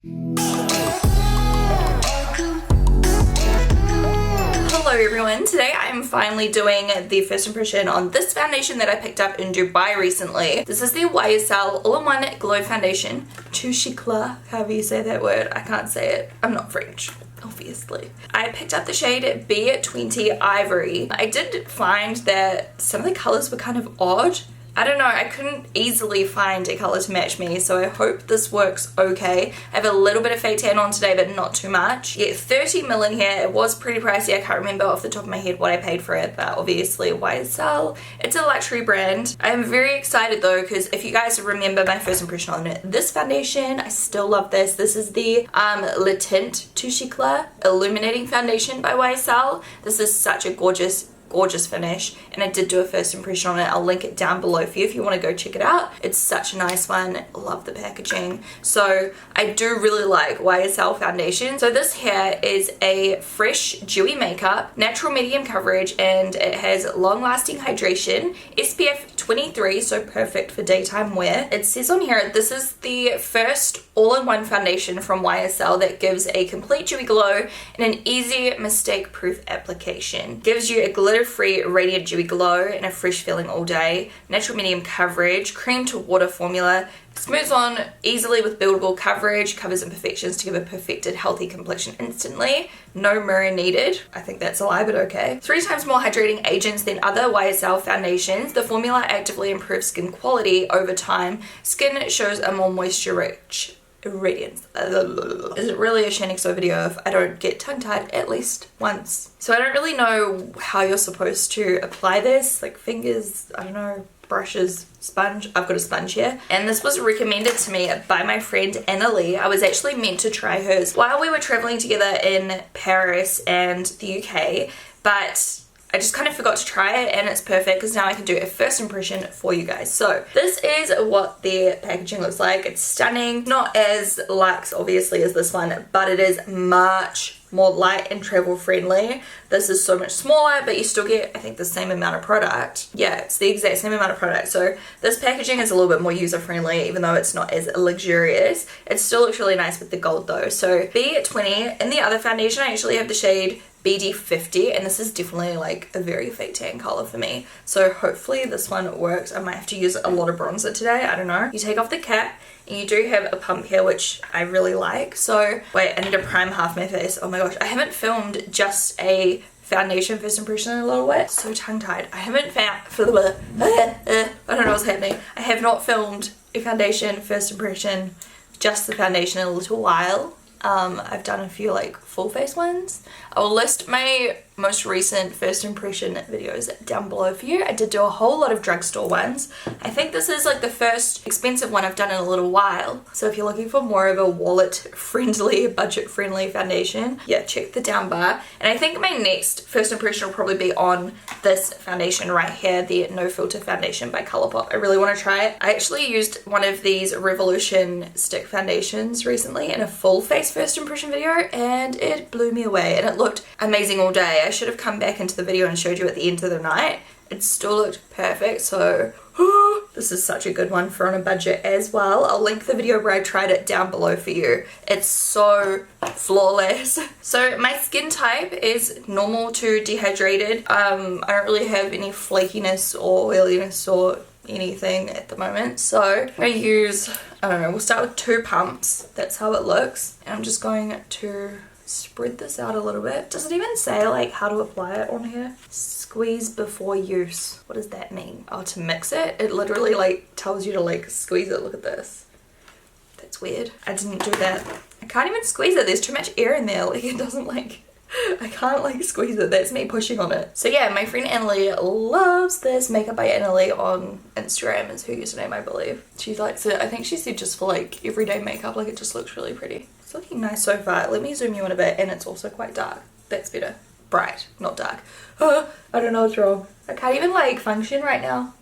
Hello everyone, today I'm finally doing the first impression on this foundation that I picked up in Dubai recently. This is the YSL All-in-One Glow Foundation. Touche Éclat, however you say that word, I can't say it. I'm not French, obviously. I picked up the shade B20 Ivory. I did find that some of the colours were kind of odd. I don't know, I couldn't easily find a colour to match me, so I hope this works okay. I have a little bit of fake tan on today, but not too much. Yeah, 30ml in here. It was pretty pricey. I can't remember off the top of my head what I paid for it, but obviously YSL. It's a luxury brand. I am very excited though, because if you guys remember my first impression on this foundation, I still love this. This is the Le Tint Touche Éclat Illuminating Foundation by YSL. This is such a gorgeous finish, and I did do a first impression on it. I'll link it down below for you if you want to go check it out. It's such a nice one. Love the packaging. So I do really like YSL foundation. So this here is a fresh dewy makeup, natural medium coverage, and it has long lasting hydration, SPF 23, so perfect for daytime wear. It says on here this is the first all-in-one foundation from YSL that gives a complete dewy glow and an easy mistake proof application. Gives you a glitter-free radiant dewy glow and a fresh feeling all day. Natural medium coverage, cream to water formula, smooths on easily with buildable coverage, covers imperfections to give a perfected healthy complexion instantly. No mirror needed. I think that's a lie, but okay. 3 times more hydrating agents than other YSL foundations. The formula actively improves skin quality over time. Skin shows a more moisture-rich radiance. Is it really a Shaaanxo video if I don't get tongue-tied at least once? So I don't really know how you're supposed to apply this, like fingers, I don't know, brushes, sponge. I've got a sponge here, and this was recommended to me by my friend Annalee. I was actually meant to try hers while we were traveling together in Paris and the UK, but I just kind of forgot to try it, and it's perfect because now I can do a first impression for you guys. So this is what the packaging looks like. It's stunning. Not as luxe obviously as this one, but it is much more light and travel friendly. This is so much smaller, but you still get, I think, the same amount of product. Yeah, it's the exact same amount of product. So this packaging is a little bit more user friendly, even though it's not as luxurious. It still looks really nice with the gold though. So B20. In the other foundation, I actually have the shade BD50, and this is definitely like a very fake tan color for me. So hopefully this one works. I might have to use a lot of bronzer today. I don't know. You take off the cap, and you do have a pump here, which I really like. So wait, I need to prime half my face. Oh my gosh, I haven't filmed just a foundation first impression in a little bit. So tongue-tied. I haven't found I don't know what's happening. I have not filmed a foundation first impression, just the foundation, in a little while. I've done a few like full face ones. I will list my most recent first impression videos down below for you. I did do a whole lot of drugstore ones. I think this is like the first expensive one I've done in a little while. So if you're looking for more of a wallet friendly, budget friendly foundation, yeah, check the down bar. And I think my next first impression will probably be on this foundation right here, the No Filter foundation by Colourpop. I really want to try it. I actually used one of these Revolution stick foundations recently in a full face first impression video, and it blew me away, and it looked amazing all day. I should have come back into the video and showed you at the end of the night. It still looked perfect, so this is such a good one for on a budget as well. I'll link the video where I tried it down below for you. It's so flawless. So my skin type is normal to dehydrated. I don't really have any flakiness or oiliness or anything at the moment, so I use, I don't know, we'll start with 2 pumps. That's how it looks, and I'm just going to spread this out a little bit. Does it even say like how to apply it on here? Squeeze before use. What does that mean? Oh, to mix it? It literally like tells you to like squeeze it. Look at this. That's weird. I didn't do that. I can't even squeeze it. There's too much air in there. Like it doesn't like, I can't like squeeze it. That's me pushing on it. So yeah, my friend Annalee loves this. Makeup by Annalee on Instagram is her username, I believe. She likes it. I think she said just for like everyday makeup, like it just looks really pretty. It's looking nice so far. Let me zoom you in a bit, and it's also quite dark. That's better. Bright, not dark. I don't know what's wrong. I can't even like function right now.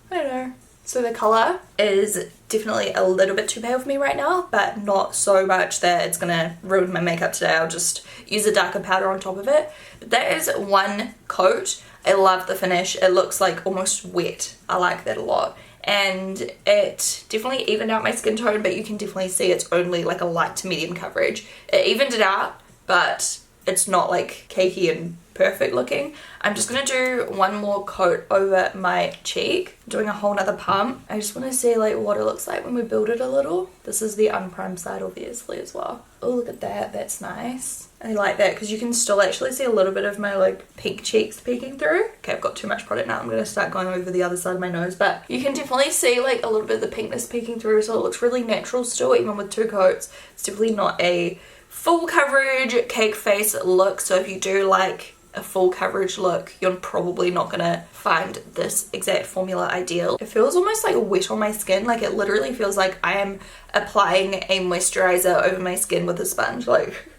I don't know. So the colour is definitely a little bit too pale for me right now, but not so much that it's gonna ruin my makeup today. I'll just use a darker powder on top of it. But that is one coat. I love the finish. It looks like almost wet. I like that a lot. and it definitely evened out my skin tone, but you can definitely see it's only like a light to medium coverage. It evened it out, but it's not like cakey and perfect looking. I'm just gonna do one more coat over my cheek, doing a whole nother pump. I just want to see like what it looks like when we build it a little. This is the unprimed side obviously as well. Oh, look at that, that's nice. I like that because you can still actually see a little bit of my like pink cheeks peeking through. Okay, I've got too much product now. I'm gonna start going over the other side of my nose, but you can definitely see like a little bit of the pinkness peeking through, so it looks really natural still even with 2 coats. It's definitely not a full coverage cake face look, so if you do like a full coverage look, you're probably not gonna find this exact formula ideal. It feels almost like wet on my skin, like it literally feels like I am applying a moisturizer over my skin with a sponge. Like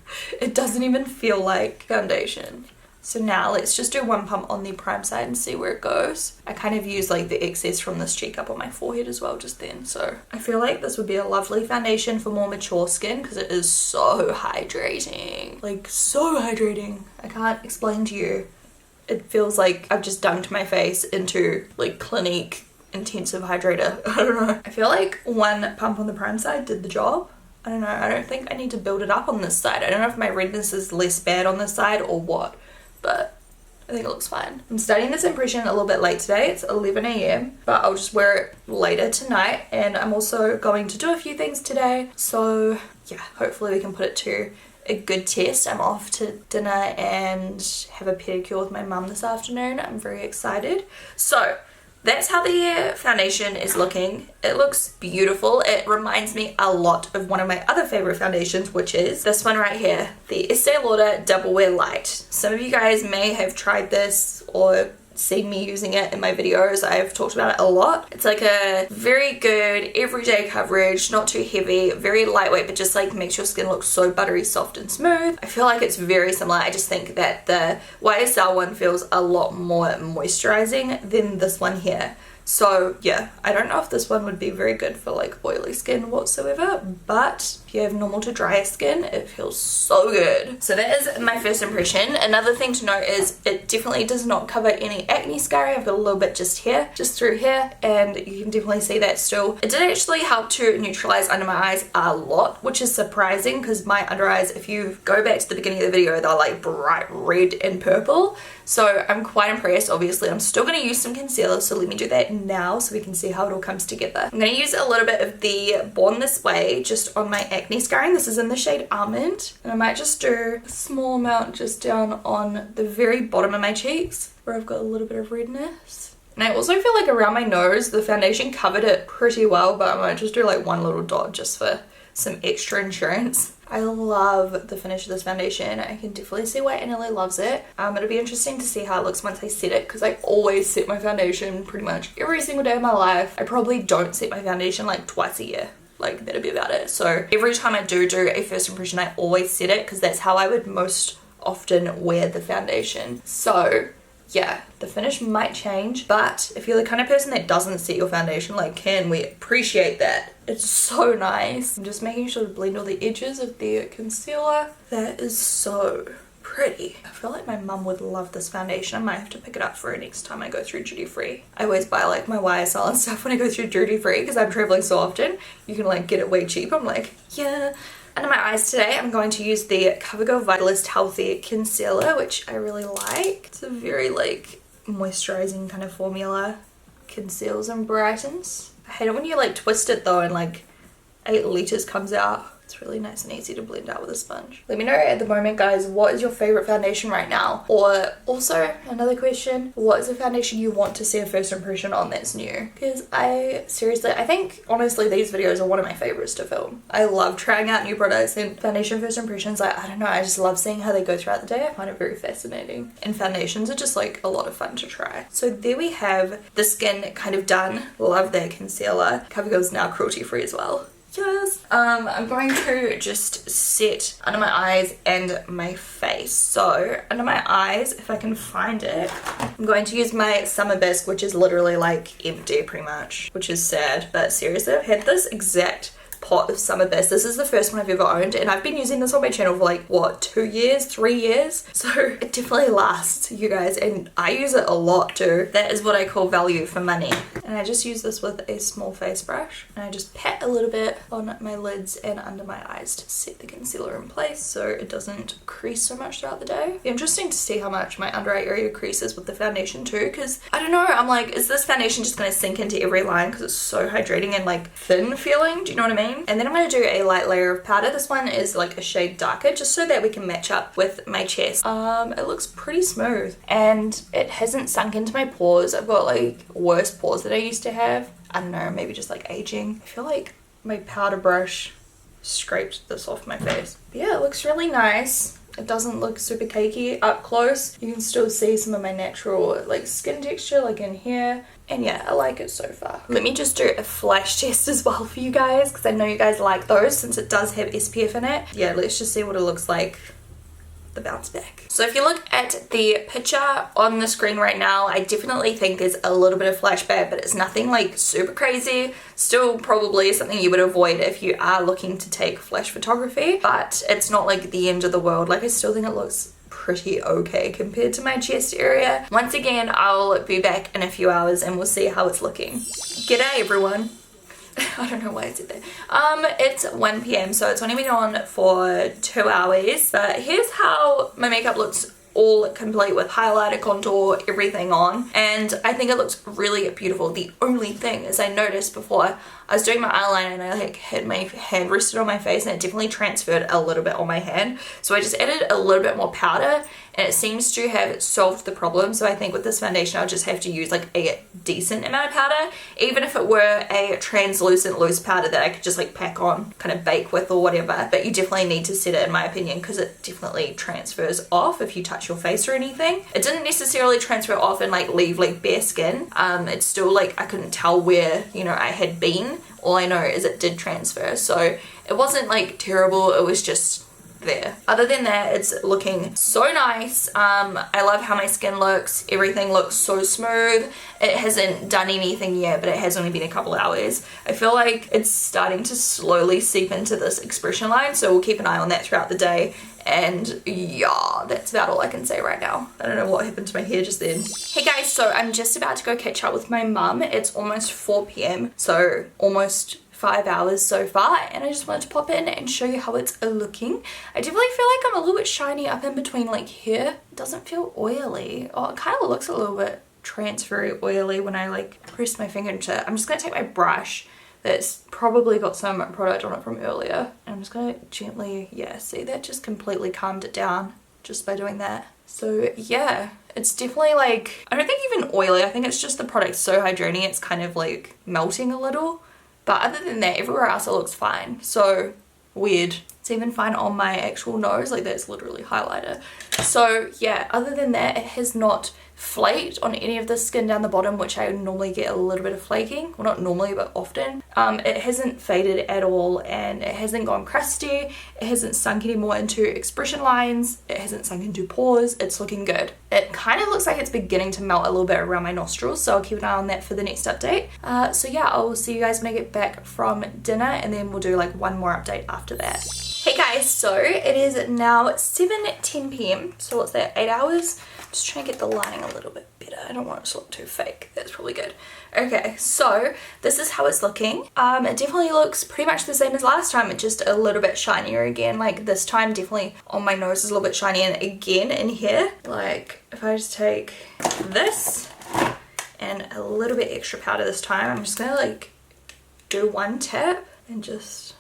it doesn't even feel like foundation. So now let's just do one pump on the prime side and see where it goes. I kind of use like the excess from this cheek up on my forehead as well just then. So I feel like this would be a lovely foundation for more mature skin because it is so hydrating. Like so hydrating. I can't explain to you. It feels like I've just dunked my face into like Clinique intensive hydrator. I don't know. I feel like one pump on the prime side did the job. I don't know. I don't think I need to build it up on this side. I don't know if my redness is less bad on this side or what, but I think it looks fine. I'm starting this impression a little bit late today. It's 11 AM, but I'll just wear it later tonight. And I'm also going to do a few things today. So yeah, hopefully we can put it to a good test. I'm off to dinner and have a pedicure with my mum this afternoon. I'm very excited. So that's how the foundation is looking. It looks beautiful. It reminds me a lot of one of my other favorite foundations, which is this one right here, the Estee Lauder Double Wear Light. Some of you guys may have tried this or seen me using it in my videos. I've talked about it a lot. It's like a very good everyday coverage, not too heavy, very lightweight, but just like makes your skin look so buttery soft and smooth. I feel like it's very similar. I just think that the YSL one feels a lot more moisturizing than this one here. So yeah, I don't know if this one would be very good for like oily skin whatsoever, but if you have normal to dry skin, it feels so good. So that is my first impression. Another thing to note is it definitely does not cover any acne scarring. I've got a little bit just here, just through here, and you can definitely see that still. It did actually help to neutralize under my eyes a lot, which is surprising because my under eyes, if you go back to the beginning of the video, they're like bright red and purple. So I'm quite impressed. Obviously, I'm still going to use some concealer, so let me do that now so we can see how it all comes together. I'm going to use a little bit of the Born This Way just on my acne scarring. This is in the shade Almond, and I might just do a small amount just down on the very bottom of my cheeks where I've got a little bit of redness. And I also feel like around my nose, the foundation covered it pretty well, but I might just do like one little dot just for some extra insurance. I love the finish of this foundation. I can definitely see why Annalee loves it. It'll be interesting to see how it looks once I set it, because I always set my foundation pretty much every single day of my life. I probably don't set my foundation like twice a year. Like that'll be about it. So every time I do a first impression, I always set it because that's how I would most often wear the foundation. So yeah, the finish might change, but if you're the kind of person that doesn't set your foundation, like, can we appreciate that? It's so nice. I'm just making sure to blend all the edges of the concealer. That is so pretty. I feel like my mum would love this foundation. I might have to pick it up for her next time I go through duty free. I always buy like my YSL and stuff when I go through duty free because I'm traveling so often. You can like get it way cheap. I'm like, yeah. Under my eyes today, I'm going to use the CoverGirl Vitalist Healthy Concealer, which I really like. It's a very like moisturizing kind of formula. Conceals and brightens. I hate it when you like twist it though and like 8 liters comes out. It's really nice and easy to blend out with a sponge. Let me know at the moment, guys, what is your favorite foundation right now? Or also, another question, what is a foundation you want to see a first impression on that's new? Because I think, honestly, these videos are one of my favorites to film. I love trying out new products and foundation first impressions. I don't know, I just love seeing how they go throughout the day. I find it very fascinating. And foundations are just like a lot of fun to try. So there we have the skin kind of done. Love their concealer. CoverGirl's now cruelty free as well. Yes. I'm going to just set under my eyes and my face. So under my eyes, if I can find it, I'm going to use my Summer Bisque, which is literally like empty pretty much, which is sad, but seriously, I've had this exact pot of some of this. This is the first one I've ever owned, and I've been using this on my channel for like, what, 2 years, 3 years? So it definitely lasts, you guys, and I use it a lot too. That is what I call value for money. And I just use this with a small face brush, and I just pat a little bit on my lids and under my eyes to set the concealer in place so it doesn't crease so much throughout the day. Interesting to see how much my under eye area creases with the foundation too, because I don't know, I'm like, is this foundation just going to sink into every line because it's so hydrating and like thin feeling? Do you know what I mean? And then I'm going to do a light layer of powder. This one is like a shade darker just so that we can match up with my chest. It looks pretty smooth and it hasn't sunk into my pores. I've got like worse pores than I used to have. I don't know, maybe just like aging. I feel like my powder brush scraped this off my face. But yeah, it looks really nice. It doesn't look super cakey up close. You can still see some of my natural like skin texture like in here. And yeah, I like it so far. Let me just do a flash test as well for you guys, because I know you guys like those since it does have SPF in it. Yeah, let's just see what it looks like. The bounce back. So if you look at the picture on the screen right now, I definitely think there's a little bit of flashback, but it's nothing like super crazy. Still probably something you would avoid if you are looking to take flash photography, but it's not like the end of the world. Like, I still think it looks pretty okay compared to my chest area. Once again, I'll be back in a few hours and we'll see how it's looking. G'day everyone. I don't know why I said that. It's 1 p.m. so it's only been on for 2 hours. But here's how my makeup looks all complete with highlighter, contour, everything on. And I think it looks really beautiful. The only thing is I noticed before I was doing my eyeliner and I like had my hand rested on my face and it definitely transferred a little bit on my hand. So I just added a little bit more powder and it seems to have solved the problem. So I think with this foundation I'll just have to use like a decent amount of powder, even if it were a translucent loose powder that I could just like pack on, kind of bake with or whatever. But you definitely need to set it in my opinion, because it definitely transfers off if you touch your face or anything. It didn't necessarily transfer off and like leave like bare skin. It's still like I couldn't tell where, you know, I had been. All I know is it did transfer, so it wasn't like terrible, it was just there. Other than that, it's looking so nice. I love how my skin looks. Everything looks so smooth. It hasn't done anything yet, but it has only been a couple hours. I feel like it's starting to slowly seep into this expression line, so we'll keep an eye on that throughout the day. And yeah, that's about all I can say right now. I don't know what happened to my hair just then. Hey guys, so I'm just about to go catch up with my mum. It's almost 4 p.m, so almost 5 hours so far, and I just wanted to pop in and show you how it's looking. I definitely feel like I'm a little bit shiny up in between like here. It doesn't feel oily. Oh, it kind of looks a little bit transferry oily when I like press my finger into it. I'm just gonna take my brush that's probably got some product on it from earlier, and I'm just gonna gently, yeah, see, that just completely calmed it down just by doing that. So yeah, it's definitely like, I don't think even oily, I think it's just the product's so hydrating it's kind of like melting a little. But other than that, everywhere else it looks fine. So weird. It's even fine on my actual nose, like that's literally highlighter. So yeah, other than that, it has not flaked on any of the skin down the bottom, which I would normally get a little bit of flaking. Well, not normally, but often. It hasn't faded at all, and it hasn't gone crusty. It hasn't sunk any more into expression lines. It hasn't sunk into pores. It's looking good. It kind of looks like it's beginning to melt a little bit around my nostrils, so I'll keep an eye on that for the next update. So yeah, I will see you guys when I get back from dinner, and then we'll do like one more update after that. Hey guys, so it is now 7:10 p.m, so what's that, 8 hours? Just trying to get the lighting a little bit better. I don't want it to look too fake. That's probably good. Okay, so this is how it's looking. It definitely looks pretty much the same as last time. It's just a little bit shinier again. Like this time definitely on my nose is a little bit shiny, and again in here. Like if I just take this and a little bit extra powder this time, I'm just gonna like do one tap and just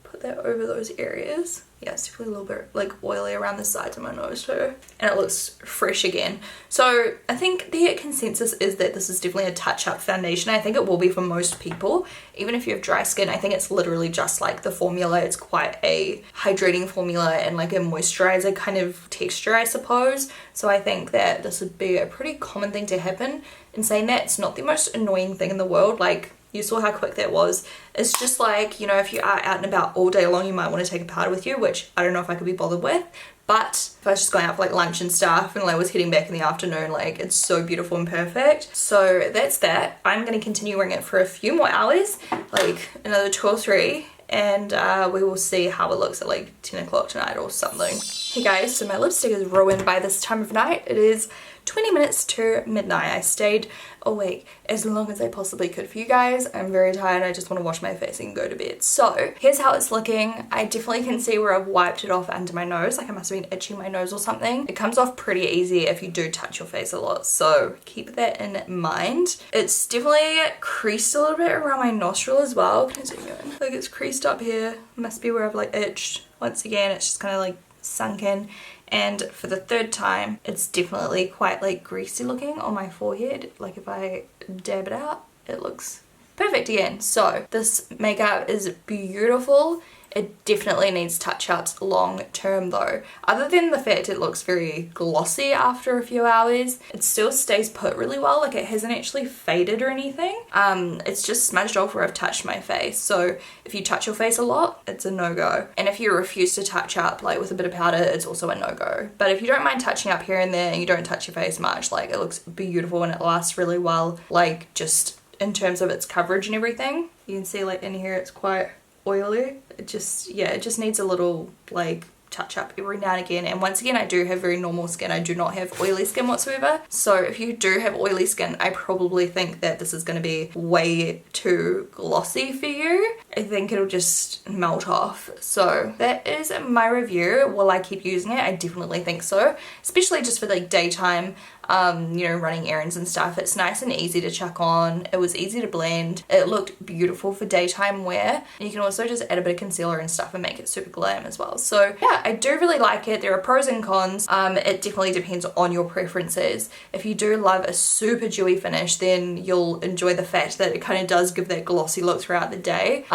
put that over those areas. Yeah, it's definitely a little bit like oily around the sides of my nose too. And it looks fresh again. So I think the consensus is that this is definitely a touch-up foundation. I think it will be for most people. Even if you have dry skin, I think it's literally just like the formula. It's quite a hydrating formula and like a moisturizer kind of texture, I suppose. So I think that this would be a pretty common thing to happen. In saying that, it's not the most annoying thing in the world. Like, you saw how quick that was. It's just like, you know, if you are out and about all day long, you might want to take a powder with you, which I don't know if I could be bothered with. but if I was just going out for like lunch and stuff and like was heading back in the afternoon, like it's so beautiful and perfect. So that's that. I'm going to continue wearing it for a few more hours, like another 2 or 3, and we will see how it looks at like 10 o'clock tonight or something. Hey guys, so my lipstick is ruined by this time of night. It is 20 minutes to midnight. I stayed awake as long as I possibly could for you guys. I'm very tired. I just want to wash my face and go to bed. So here's how it's looking. I definitely can see where I've wiped it off under my nose, like I must have been itching my nose or something. It comes off pretty easy if you do touch your face a lot, so keep that in mind. It's definitely creased a little bit around my nostril as well. Can I zoom you in? Like it's creased up here. Must be where I've like itched. Once again, it's just kind of like sunk in. And for the 3rd time, it's definitely quite like greasy looking on my forehead. Like if I dab it out, it looks perfect again. So this makeup is beautiful. It definitely needs touch-ups long term though. Other than the fact it looks very glossy after a few hours, it still stays put really well. Like it hasn't actually faded or anything. It's just smudged off where I've touched my face. So if you touch your face a lot, it's a no-go. And if you refuse to touch up like with a bit of powder, it's also a no-go. But if you don't mind touching up here and there and you don't touch your face much, like it looks beautiful and it lasts really well. Like just in terms of its coverage and everything. You can see like in here it's quite oily. It just needs a little like touch up every now and again. And once again, I do have very normal skin. I do not have oily skin whatsoever. So if you do have oily skin, I probably think that this is going to be way too glossy for you. I think it'll just melt off. So that is my review. Will I keep using it? I definitely think so, especially just for like daytime, you know, running errands and stuff. It's nice and easy to chuck on. It was easy to blend. It looked beautiful for daytime wear. And you can also just add a bit of concealer and stuff and make it super glam as well. So yeah, I do really like it. There are pros and cons. It definitely depends on your preferences. If you do love a super dewy finish, then you'll enjoy the fact that it kind of does give that glossy look throughout the day,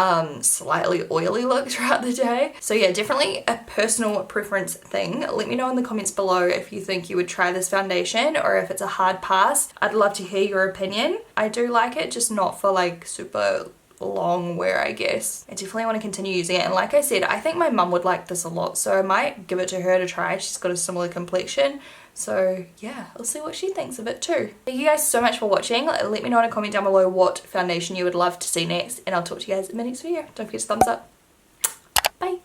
slightly oily look throughout the day. So yeah, definitely a personal preference thing. Let me know in the comments below if you think you would try this foundation or if it's a hard pass. I'd love to hear your opinion. I do like it, just not for like super long wear, I guess. I definitely want to continue using it, and like I said, I think my mum would like this a lot, so I might give it to her to try. She's got a similar complexion, so yeah, I'll see what she thinks of it too. Thank you guys so much for watching. Let me know in a comment down below what foundation you would love to see next, and I'll talk to you guys in my next video. Don't forget to thumbs up. Bye.